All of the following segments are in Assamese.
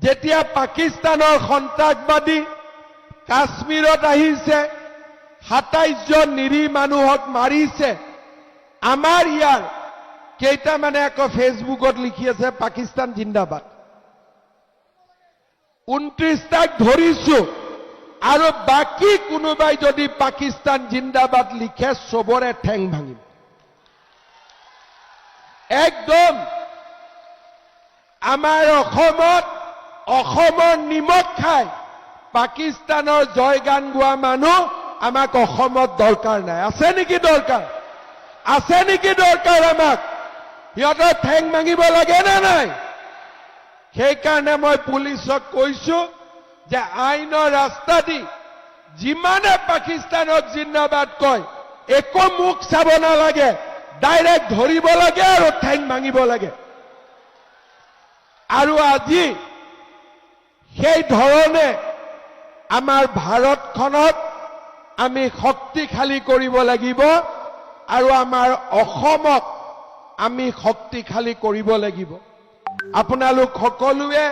যেতিয়া পাকিস্তানৰ সন্ত্ৰাসবাদী কাশ্মীৰত আহিছে ২৭ জন নিৰীহ মানুহক মাৰিছে আমাৰ ইয়াৰ কেইটামানে আকৌ ফেচবুকত লিখি আছে পাকিস্তান জিন্দাবাদ ২৯টাক ধৰিছো আৰু বাকি কোনোবাই যদি পাকিস্তান জিন্দাবাদ লিখে সবৰে ঠেং ভাঙিম একদম আমাৰ অসমৰ নিমখ খাই পাকিস্তানৰ জয়গান গোৱা মানুহ আমাক অসমত দৰকাৰ নাই আছে নেকি দৰকাৰ আমাক সিহঁতৰ ঠেং ভাঙিব লাগে না নাই সেইকাৰণে মই পুলিচক কৈছো যে আইনৰ ৰাস্তা দি যিমানে পাকিস্তানক জিন্দাবাদ কয় একো মুখ চাব নালাগে ডাইৰেক্ট ধৰিব লাগে আৰু ঠেং ভাঙিব লাগে আৰু আজি সেই ধৰণে আমাৰ ভাৰতখনক আমি শক্তিশালী কৰিব লাগিব আৰু আমাৰ অসমক আমি শক্তিশালী কৰিব লাগিব আপোনালোক সকলোৱে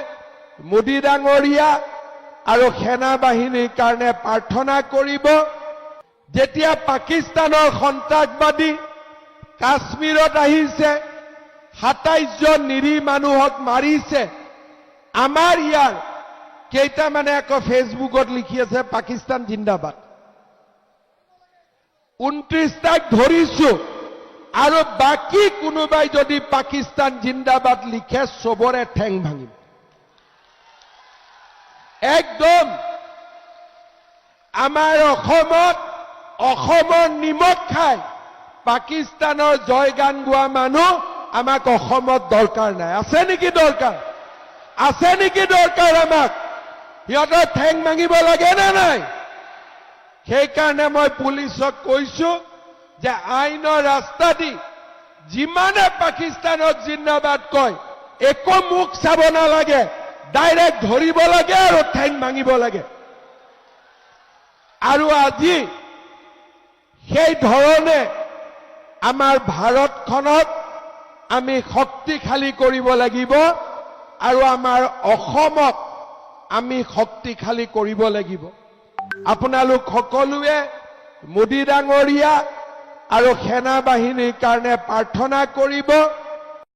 মোদী ডাঙৰীয়া আৰু সেনা বাহিনীৰ কাৰণে প্ৰাৰ্থনা কৰিব যেতিয়া পাকিস্তানৰ সন্ত্ৰাসবাদী কাশ্মীৰত আহিছে ২৭ জন নিৰীহ মানুহক মাৰিছে আমাৰ ইয়াৰ কেইটামানে আকৌ ফেচবুকত লিখি আছে পাকিস্তান জিন্দাবাদ ২৯টাক ধৰিছো আৰু বাকি কোনোবাই যদি পাকিস্তান জিন্দাবাদ লিখে সবৰে ঠেং ভাঙিম একদম আমাৰ অসমৰ নিমখ খাই পাকিস্তানৰ জয়গান গোৱা মানুহ আমাক অসমত দৰকাৰ নাই আছে নেকি দৰকাৰ আমাক সিহঁতৰ ঠেং ভাঙিব লাগে না নাই সেইকাৰণে মই পুলিচক কৈছো যে আইনৰ ৰাস্তা দি যিমানে পাকিস্তানক জিন্দাবাদ কয় একো মুখ চাব নালাগে ডাইৰেক্ট ধৰিব লাগে আৰু ঠেং ভাঙিব লাগে আৰু আজি সেই ধৰণে আমাৰ ভাৰতখনক আমি শক্তিশালী কৰিব লাগিব আৰু আমাৰ অসমক আমি শক্তিশালী কৰিব লাগিব আপোনালোক সকলোৱে মোদী ডাঙৰীয়া আৰু সেনা বাহিনীৰ কাৰণে প্ৰাৰ্থনা কৰিব